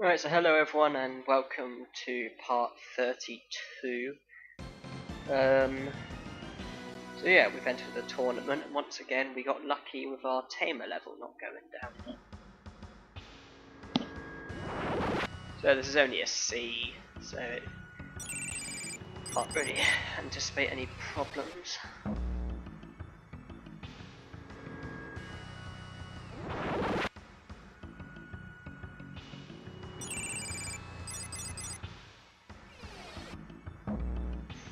Alright, so hello everyone and welcome to part 32. So yeah, we've entered the tournament and once again we got lucky with our tamer level not going down. So this is only a C, so can't really anticipate any problems.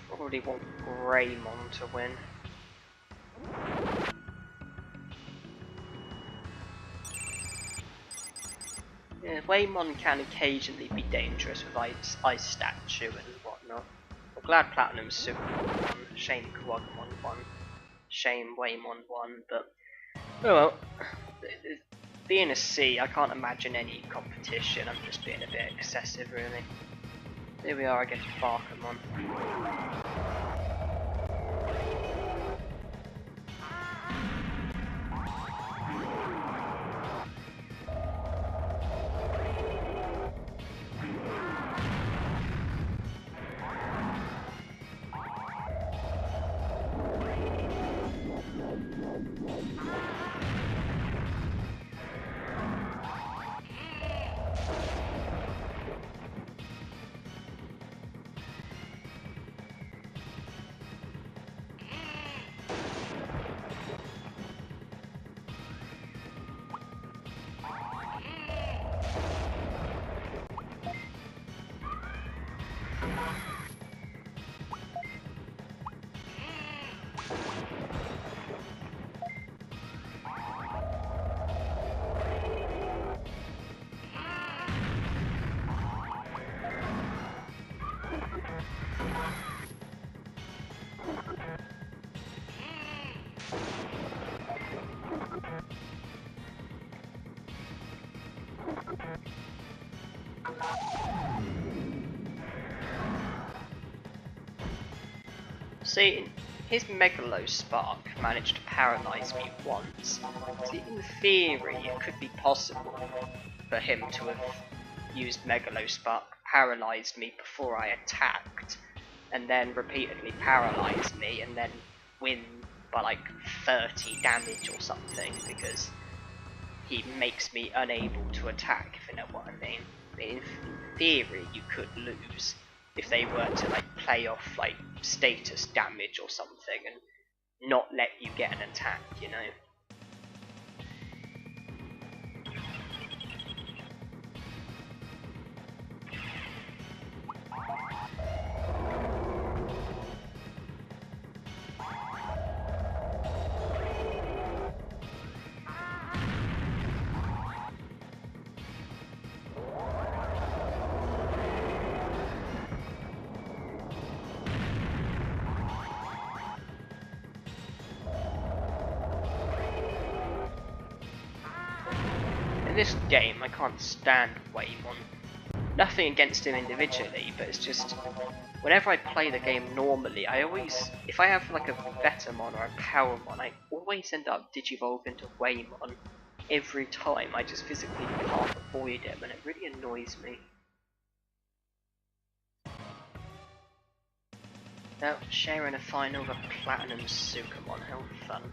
Probably want Greymon to win. Yeah, Waymon can occasionally be dangerous with ice statue and whatnot. I'm glad Platinum Super won, shame Kuwagamon won, shame Waymon won, but oh well. Being a C, I can't imagine any competition, I'm just being a bit excessive really. Here we are against Barkamon. See, his Megalo Spark managed to paralyze me once. See, in theory, it could be possible for him to have used Megalo Spark, paralyzed me before I attacked, and then repeatedly paralyzed me, and then win by like 30 damage or something, because he makes me unable to attack, if you know what I mean. In theory, you could lose if they were to like play off like status damage or something and not let you get an attack, you know. This game, I can't stand Waymon. Nothing against him individually, but it's just whenever I play the game normally, if I have like a Vetamon or a Powermon, I always end up Digivolve into Waymon every time. I just physically can't avoid him, and it really annoys me. Now, sharing a final with a Platinum Sukamon, how fun.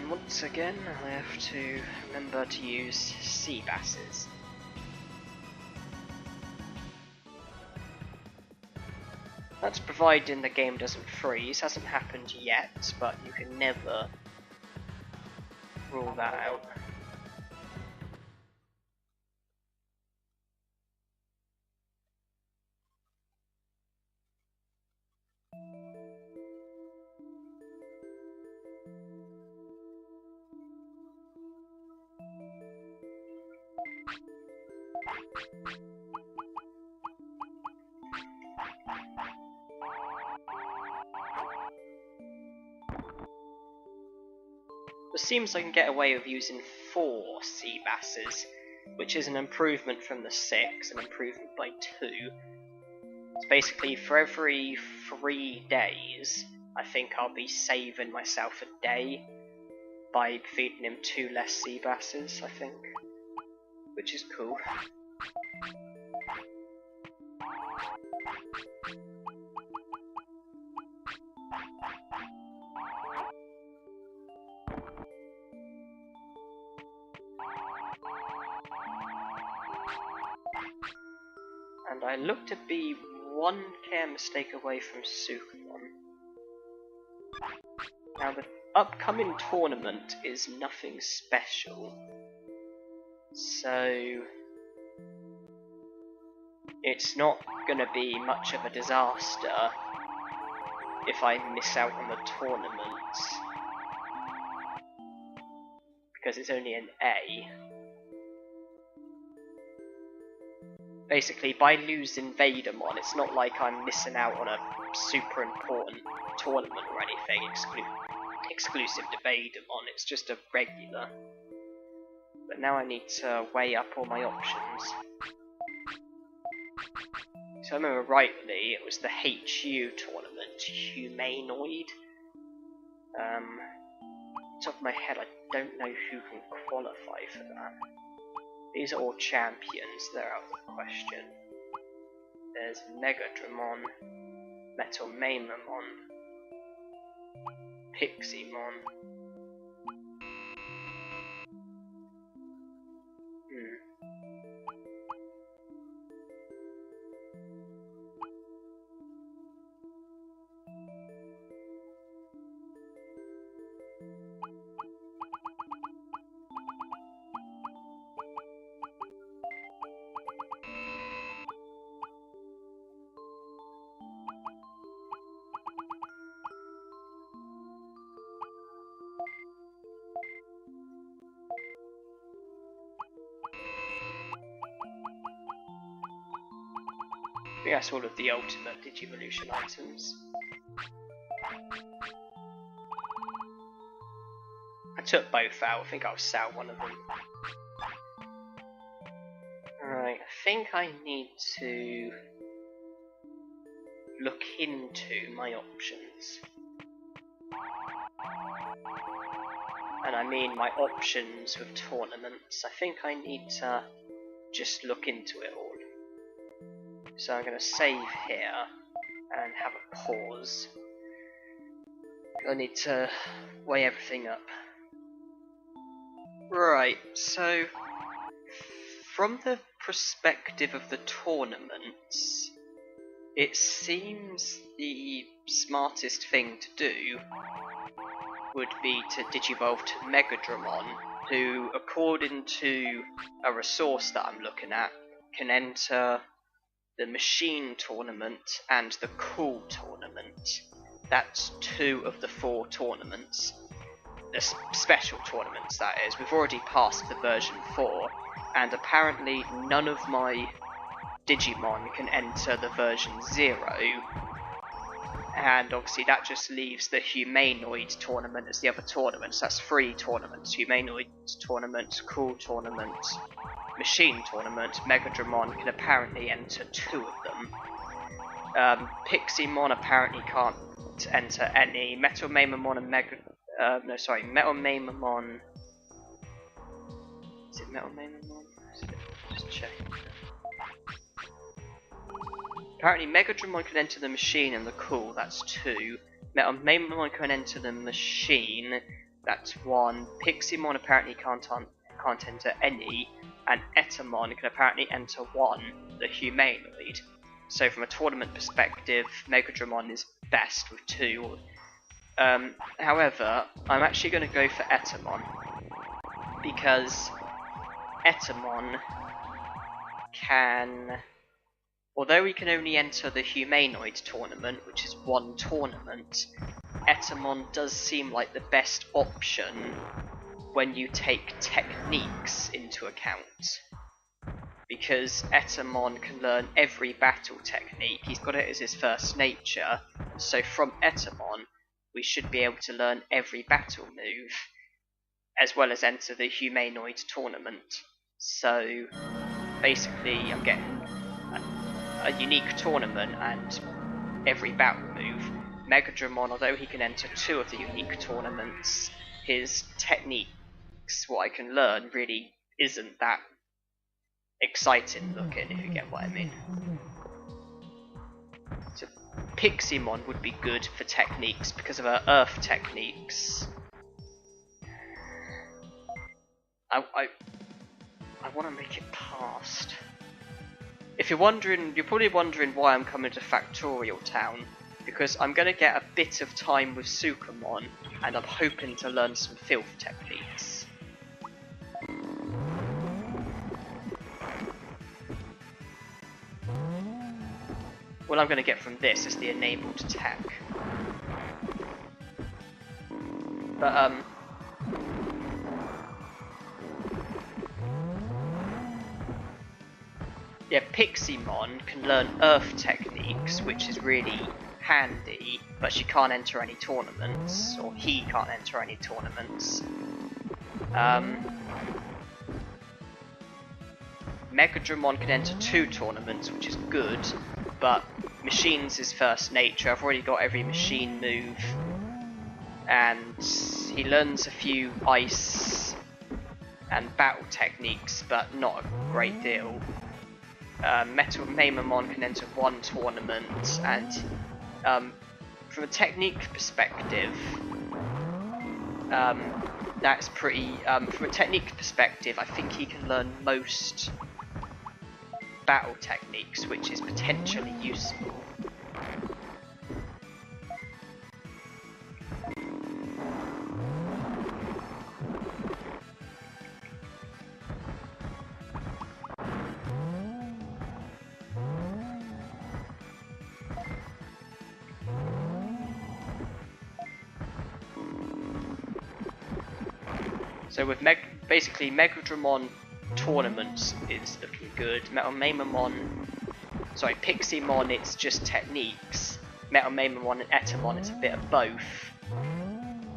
And once again, I have to remember to use sea basses. That's providing the game doesn't freeze. Hasn't happened yet, but you can never rule that out. It seems I can get away with using 4 sea basses, which is an improvement from the 6, an improvement by 2. So basically, for every 3 days, I think I'll be saving myself a day by feeding him 2 less sea basses, I think, which is cool. And I look to be 1 care mistake away from Sukumon. Now the upcoming tournament is nothing special, so it's not going to be much of a disaster if I miss out on the tournament, because it's only an A. Basically, by losing Vadermon, it's not like I'm missing out on a super important tournament or anything exclusive to Vadermon, it's just a regular. But now I need to weigh up all my options. So I remember rightly, it was the HU tournament, Humanoid. Top of my head, I don't know who can qualify for that. These are all champions, they're out of the question. There's Megadramon, Monzaemon, Pixiemon. I think that's all of the ultimate Digivolution items. I took both out, I think I'll sell one of them. Alright, I think I need to look into my options. And I mean my options with tournaments. I think I need to just look into it all. So I'm going to save here and have a pause. I need to weigh everything up. Right, so from the perspective of the tournaments, it seems the smartest thing to do would be to digivolve to Megadramon, who, according to a resource that I'm looking at, can enter the Machine Tournament and the Cool Tournament. That's 2 of the 4 tournaments. The special tournaments, that is. We've already passed the version 4, and apparently none of my Digimon can enter the version 0, and obviously that just leaves the Humanoid tournament as the other tournaments. That's 3 tournaments: Humanoid tournament, Cool tournament, Machine tournament. Megadramon can apparently enter 2 of them. Pixiemon apparently can't enter any. Monzaemon and Monzaemon. Is it Monzaemon? Just check. Apparently Megadramon can enter the Machine and the Cool, that's 2. Monzaemon can enter the Machine, That's one. Piximon apparently can't enter any, and Etamon can apparently enter one, the humanoid. So from a tournament perspective, Megadramon is best with 2. However, I'm actually going to go for Etamon, because Etamon can, although he can only enter the humanoid tournament, which is 1 tournament, Etamon does seem like the best option when you take techniques into account. Because Etamon can learn every battle technique, he's got it as his first nature, so from Etamon we should be able to learn every battle move, as well as enter the humanoid tournament. So basically I'm getting a unique tournament and every battle move. Megadramon, although he can enter 2 of the unique tournaments, his techniques, what I can learn, really isn't that exciting looking, if you get what I mean. So Piximon would be good for techniques because of her earth techniques. I want to make it past. If you're wondering, you're probably wondering why I'm coming to Factorial Town, because I'm going to get a bit of time with Sukamon, and I'm hoping to learn some filth techniques. What I'm going to get from this is the enabled attack. But, yeah, Piximon can learn earth techniques, which is really handy, but she can't enter any tournaments, or he can't enter any tournaments. Megadramon can enter 2 tournaments, which is good, but Machine's his first nature. I've already got every machine move, and he learns a few ice and battle techniques, but not a great deal. Monzaemon can enter 1 tournament, and from a technique perspective, that's pretty. From a technique perspective, I think he can learn most battle techniques, which is potentially useful. So with basically Megadramon tournaments is looking good. Piximon, it's just techniques. Monzaemon and Etamon, it's a bit of both.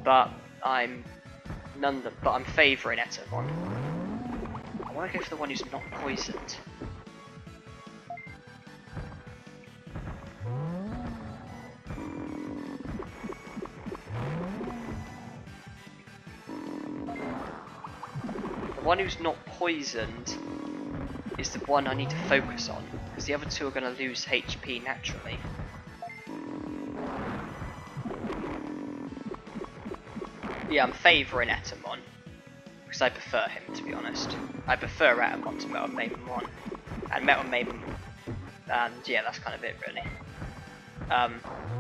But I'm favouring Etamon. I want to go for the one who's not poisoned. The one who's not poisoned is the one I need to focus on, because the other 2 are going to lose HP naturally. Yeah, I'm favouring Etamon, because I prefer him, to be honest. I prefer Etamon to Monzaemon, and Monzaemon, and yeah, that's kind of it really.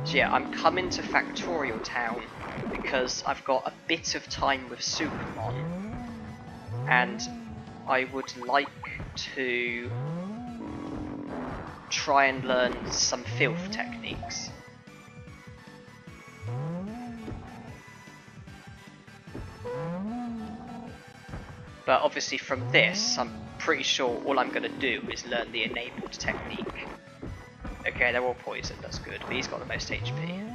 So yeah, I'm coming to Factorial Town because I've got a bit of time with Sukamon, and I would like to try and learn some filth techniques. But obviously from this, I'm pretty sure all I'm going to do is learn the enabled technique. Okay, they're all poisoned, that's good, but he's got the most HP.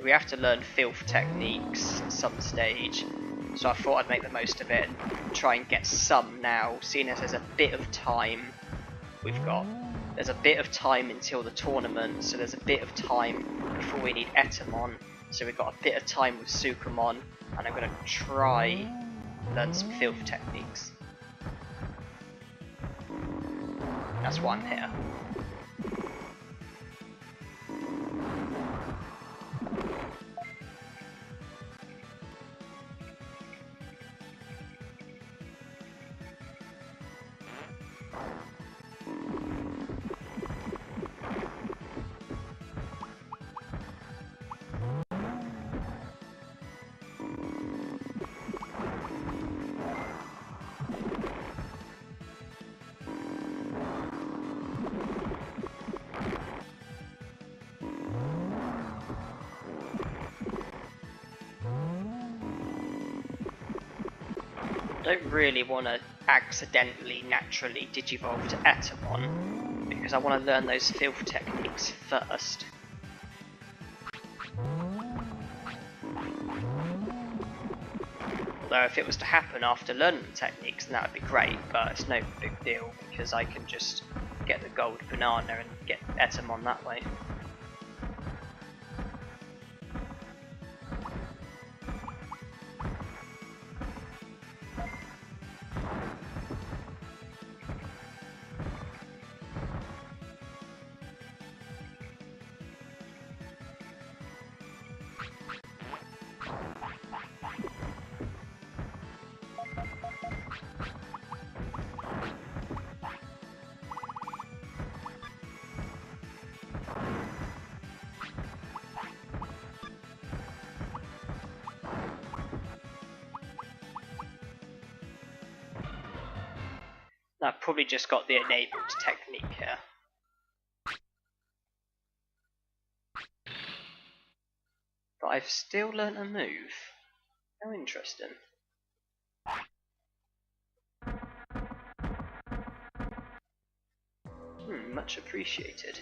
We have to learn filth techniques at some stage, so I thought I'd make the most of it and try and get some now, seeing as there's a bit of time there's a bit of time until the tournament, so there's a bit of time before we need Etamon, so we've got a bit of time with Sukamon, and I'm going to try learn some filth techniques. That's why I'm here. don't really want to accidentally, naturally digivolve to Etamon, because I want to learn those filth techniques first. Although if it was to happen after learning the techniques, then that would be great, but it's no big deal, because I can just get the gold banana and get Etamon that way. I've probably just got the enabled technique here. But I've still learnt a move. How interesting. Much appreciated.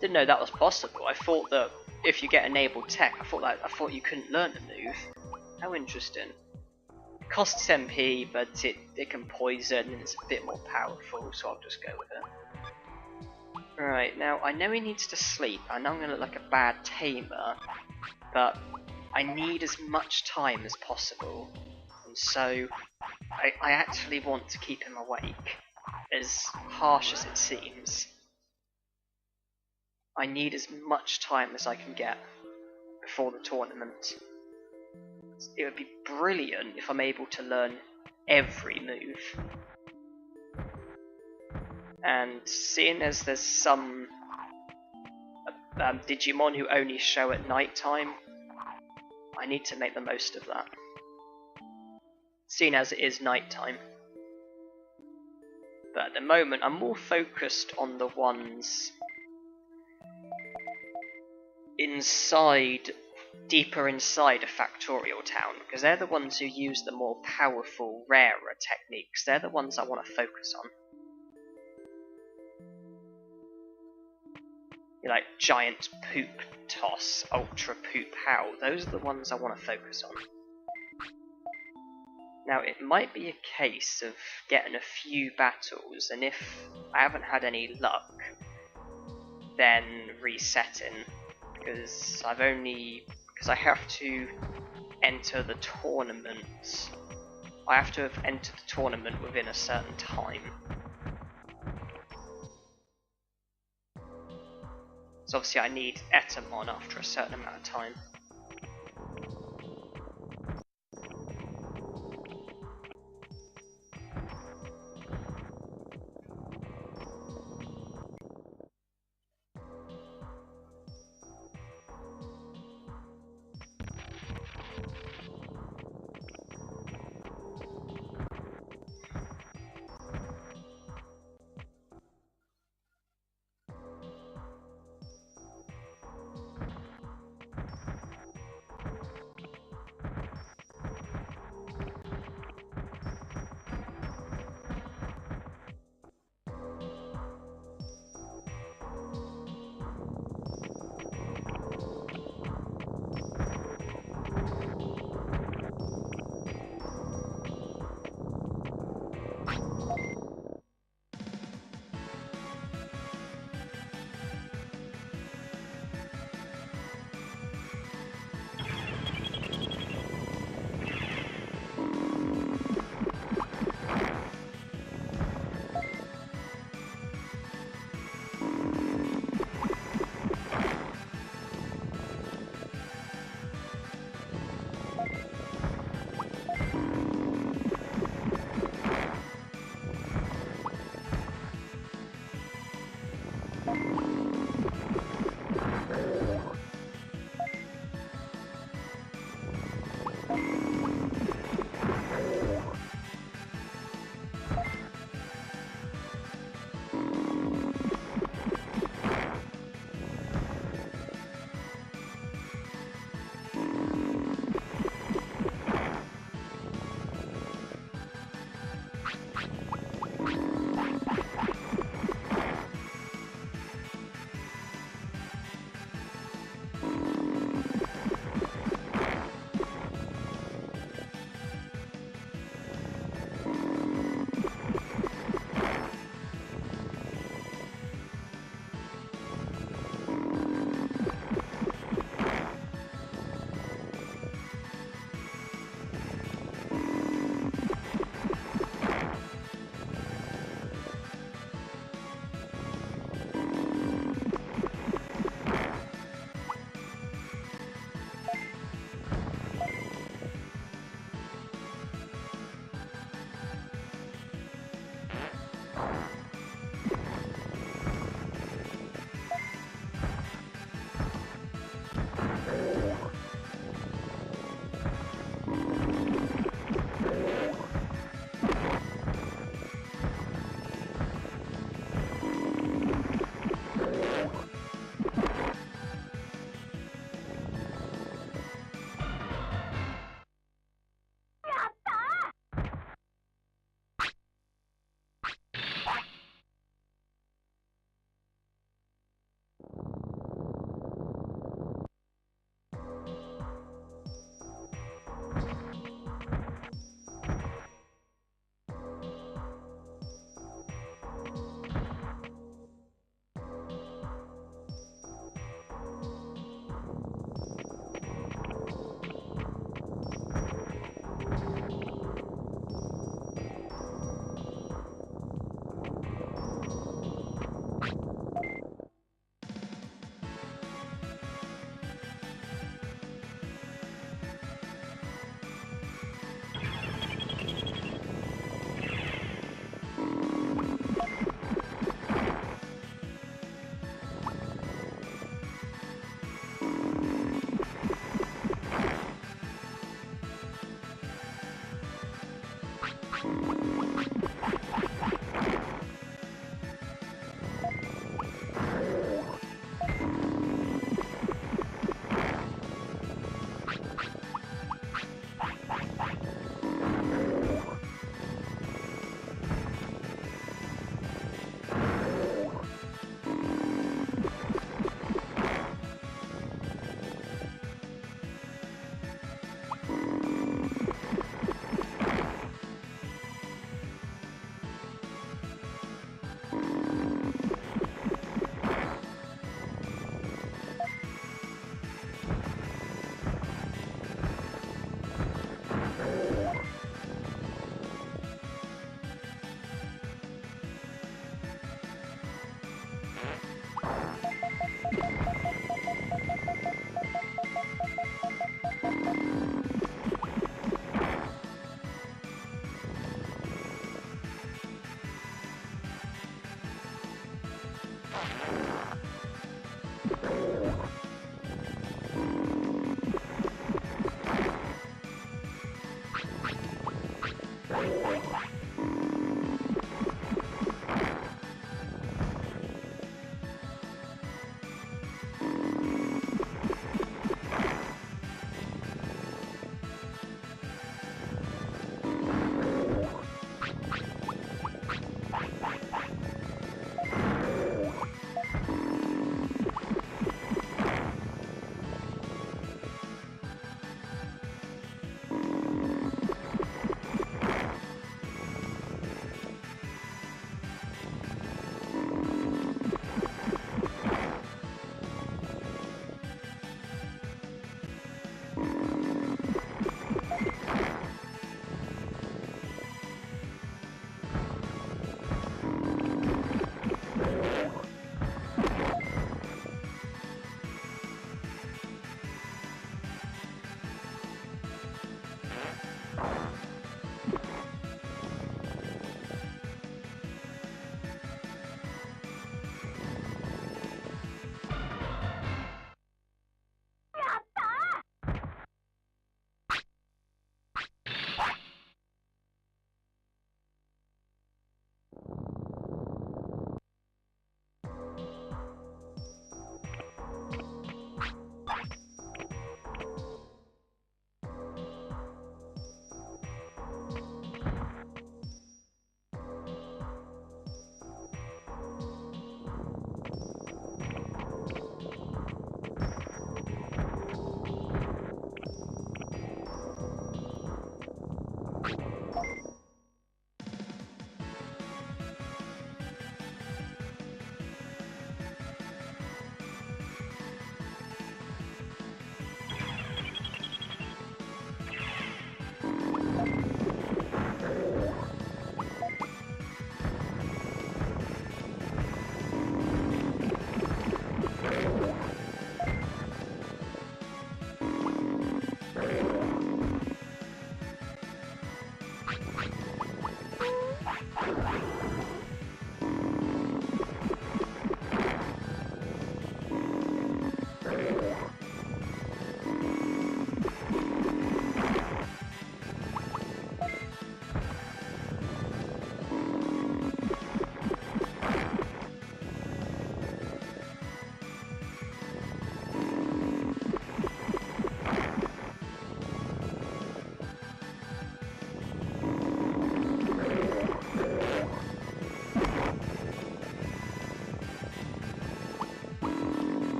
Didn't know that was possible. I thought that if you get enabled tech, I thought you couldn't learn a move. How interesting. Costs MP, but it can poison and it's a bit more powerful, so I'll just go with it. Right, now I know he needs to sleep. I know I'm going to look like a bad tamer, but I need as much time as possible, and so I actually want to keep him awake, as harsh as it seems. I need as much time as I can get before the tournament. It would be brilliant if I'm able to learn every move. And seeing as there's some Digimon who only show at night time, I need to make the most of that. Seeing as it is night time. But at the moment I'm more focused on the ones deeper inside a factorial town, because they're the ones who use the more powerful, rarer techniques. They're the ones I want to focus on. Like giant poop toss, ultra poop howl, those are the ones I want to focus on. Now it might be a case of getting a few battles, and if I haven't had any luck, then resetting, because I have to enter the tournament. I have to have entered the tournament within a certain time. So obviously I need Etamon after a certain amount of time.